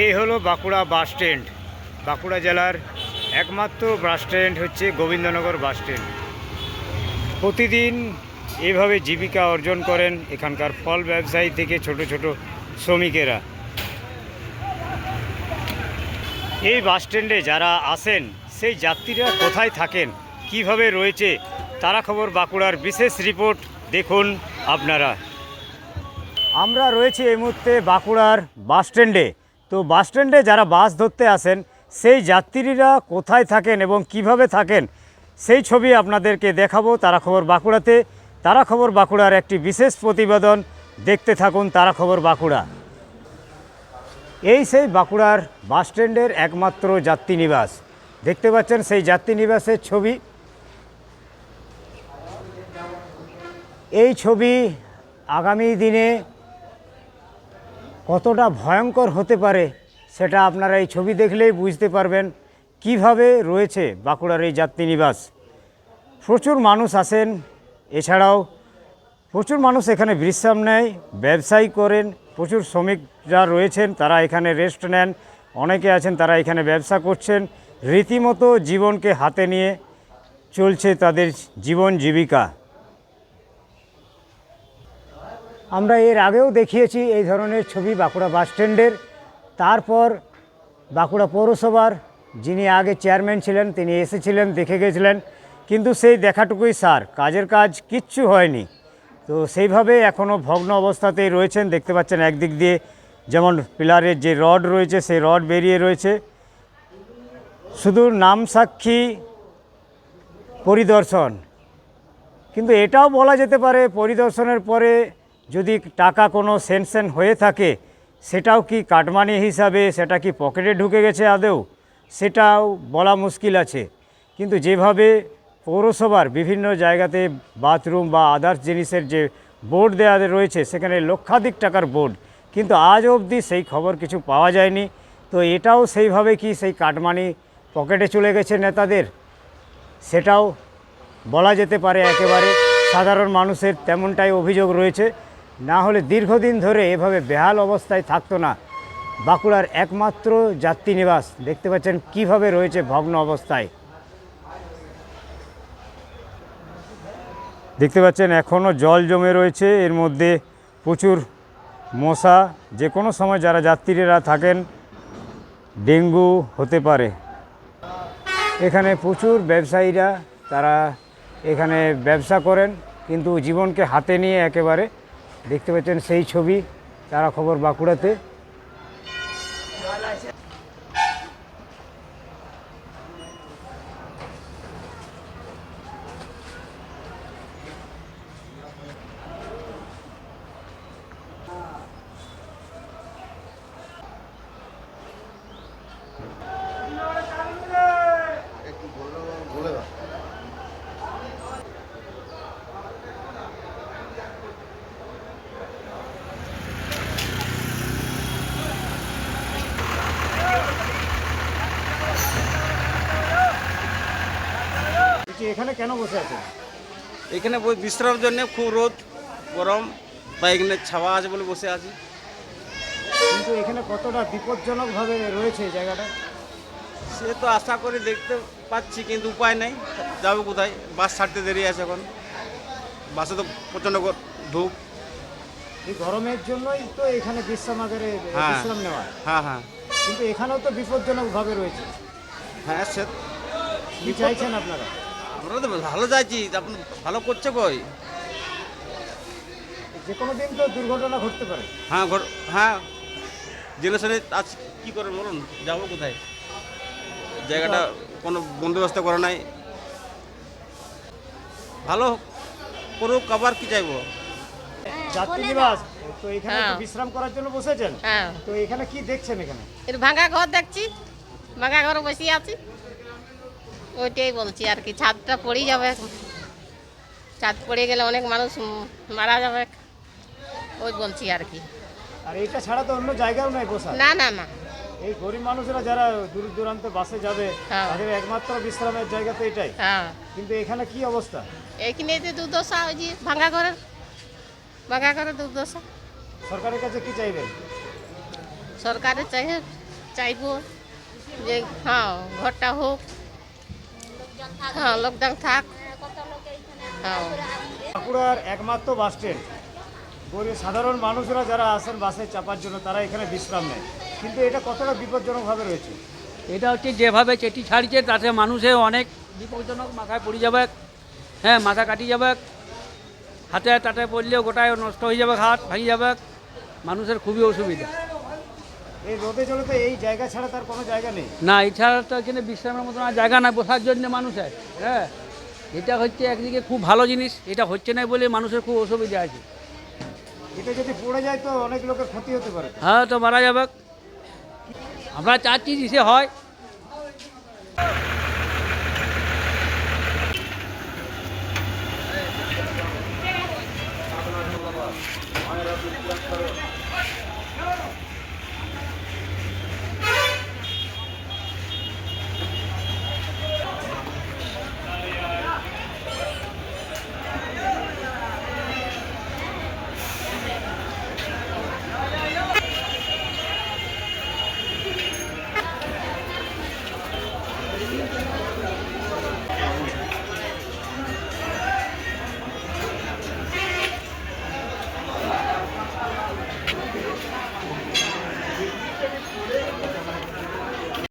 এই হলো Bankura bus stand. Bankura জেলার একমাত্র বাস স্ট্যান্ড হচ্ছে গোবিন্দনগর বাস স্ট্যান্ড। প্রতিদিন এভাবে জীবিকা অর্জন করেন এখানকার ফল ব্যবসায়ী থেকে ছোট ছোট শ্রমিকেরা। এই বাস স্ট্যান্ডে যারা আসেন সেই যাত্রীরা কোথায় থাকেন, কিভাবে রয়েছে, তারা খবর বাঁকুড়ার বিশেষ রিপোর্ট দেখুন আপনারা। আমরা রয়েছি এই মুহূর্তে বাঁকুড়ার বাস স্ট্যান্ডে। তো বাস স্ট্যান্ডে যারা বাস ধরতে আসেন সেই যাত্রীরা কোথায় থাকেন এবং কিভাবে থাকেন সেই ছবি আপনাদেরকে দেখাবো তারা খবর বাঁকুড়াতে। তারা খবর বাঁকুড়ার একটি বিশেষ প্রতিবেদন দেখতে থাকুন তারা খবর বাঁকুড়া। এই সেই বাঁকুড়ার বাস স্ট্যান্ডের একমাত্র যাত্রী নিবাস। দেখতে পাচ্ছেন সেই যাত্রী নিবাসের ছবি। এই ছবি আগামী দিনে কতটা ভয়ঙ্কর হতে পারে সেটা আপনারা এই ছবি দেখলেই বুঝতে পারবেন কিভাবে রয়েছে বাঁকুড়ার এই যাত্রী নিবাস। প্রচুর মানুষ আসেন, এছাড়াও প্রচুর মানুষ এখানে বিশ্রাম নেয়, ব্যবসায়ী করেন, প্রচুর শ্রমিকরা রয়েছেন তারা এখানে রেস্ট নেন, অনেকে আছেন তারা এখানে ব্যবসা করছেন। রীতিমতো জীবনকে হাতে নিয়ে চলছে তাদের জীবন জীবিকা। আমরা এর আগেও দেখিয়েছি এই ধরনের ছবি বাঁকুড়া বাস স্ট্যান্ডের। তারপর বাঁকুড়া পৌরসভার যিনি আগে চেয়ারম্যান ছিলেন তিনি এসেছিলেন, দেখে গেছিলেন, কিন্তু সেই দেখাটুকুই সার, কাজের কাজ কিচ্ছু হয়নি। তো সেইভাবে এখনও ভগ্ন অবস্থাতেই রয়েছেন। দেখতে পাচ্ছেন একদিক দিয়ে যেমন পিলারের যে রড রয়েছে সেই রড বেরিয়ে রয়েছে, শুধু নাম সাক্ষী পরিদর্শন। কিন্তু এটাও বলা যেতে পারে পরিদর্শনের পরে যদি টাকা কোনো সেনশন হয়ে থাকে সেটাও কি কাটমানি হিসাবে, সেটা কি পকেটে ঢুকে গেছে আদৌ, সেটাও বলা মুশকিল আছে। কিন্তু যেভাবে পৌরসভার বিভিন্ন জায়গাতে বাথরুম বা আদার্স জিনিসের যে বোর্ড দেওয়া রয়েছে সেখানে লক্ষাধিক টাকার বোর্ড, কিন্তু আজ অবধি সেই খবর কিছু পাওয়া যায়নি। তো এটাও সেইভাবে কি সেই কাটমানি পকেটে চলে গেছে নেতাদের, সেটাও বলা যেতে পারে। একেবারে সাধারণ মানুষের তেমনটাই অভিযোগ রয়েছে। না হলে দীর্ঘদিন ধরে এভাবে বেহাল অবস্থায় থাকতো না বাঁকুড়ার একমাত্র যাত্রী নিবাস। দেখতে পাচ্ছেন কিভাবে রয়েছে ভগ্ন অবস্থায়। দেখতে পাচ্ছেন এখনও জল জমে রয়েছে, এর মধ্যে প্রচুর মশা। যে কোনো সময় যারা যাত্রীরা থাকেন ডেঙ্গু হতে পারে। এখানে প্রচুর ব্যবসায়ীরা তারা এখানে ব্যবসা করেন, কিন্তু জীবনকে হাতে নিয়ে একেবারে দেখতে পাচ্ছেন সেই ছবি তারা খবর বাঁকুড়াতে। এখানে কেন বসে আছেন? এখানে বিশ্রামের জন্য খুব রোদ গরম, তাই এখানে ছাওয়া আছে বলে বসে আছি। কিন্তু এখানে কতটা বিপজ্জনকভাবে রয়েছে জায়গাটা সে তো আশা করি দেখতে পাচ্ছি, কিন্তু উপায় নেই, যাবো কোথায়? বাস ছাড়তে দেরি আছে এখন, বাসে তো প্রচণ্ড ধূপ। এই গরমের জন্যই তো এখানে বিশ্রামাগারে বিশ্রাম নেওয়া। হ্যাঁ হ্যাঁ, কিন্তু এখানেও তো বিপজ্জনকভাবে রয়েছে। হ্যাঁ সে কি চাইছেন আপনারা? আমরা তো ভালো চাইছি, আপনি ভালো করছে কই? যে কোনো দিন তো দুর্ঘটনা ঘটতে পারে। হ্যাঁ হ্যাঁ, জেনে শুনে আজ কী করেন বলুন, যাবো কোথায়? জায়গাটা কোনো বন্দোবস্ত করা নাই, ভালো করুক, আবার কি চাইবো? যাত্রী নিবাস তো এখানে বিশ্রাম করার জন্য বসেছেন। তো এখানে কি দেখছেন? এখানে ভাঙা ঘর দেখছি, ভাঙা ঘরে বসে আছি, ওইটাই বলছি আর কি। ছাদটা পড়ে যাবে, ছাদ পড়ে গেলে অনেক মানুষ মারা যাবে, ওই বলছি আর কি। আর এটা ছাড়া তো অন্য জায়গাও নাই বসা। না না না, এই গরিব মানুষরা যারা দূর দূরান্ত বাসে যাবে তাদের একমাত্র বিশ্রামের জায়গা তো এটাই। কিন্তু এখানে কি অবস্থা? এখানে যে দুর্দশা, ওই যে ভাঙা ঘরের দুর্দশা। সরকারের কাছে কি চাইবেন? সরকারের চাই চাইবো যে হ্যাঁ ঘরটা হোক, হ্যাঁ লোকজন থাক। হ্যাঁ বাঁকুড়ার একমাত্র বাস স্ট্যান্ড, সাধারণ মানুষরা যারা আসেন বাসে চাপার জন্য তারা এখানে বিশ্রাম নেয়, কিন্তু এটা কতটা বিপজ্জনকভাবে রয়েছে? এটা হচ্ছে যেভাবে চেটি ছাড়ছে তাতে মানুষের অনেক বিপজ্জনক, মাথায় পড়ে যাবে, হ্যাঁ মাথা কাটি যাবে, হাতে তাতে পড়লেও গোটায় নষ্ট হয়ে যাবে, হাত ভাঙি যাবে, মানুষের খুবই অসুবিধা। এই রোদে চলে তো এই জায়গা ছাড়া তার কোনো জায়গা নেই। না এছাড়া তো এখানে বিশ্রামের মতন আর জায়গা না বসার জন্য মানুষের, হ্যাঁ এটা হচ্ছে একদিকে খুব ভালো জিনিস, এটা হচ্ছে না বলে মানুষের খুব অসুবিধা আছে। এটা যদি পড়ে যায় তো অনেক লোকের ক্ষতি হতে পারে। হ্যাঁ তো মারা যাবে, আমরা চাচ্ছি যে সে হয়।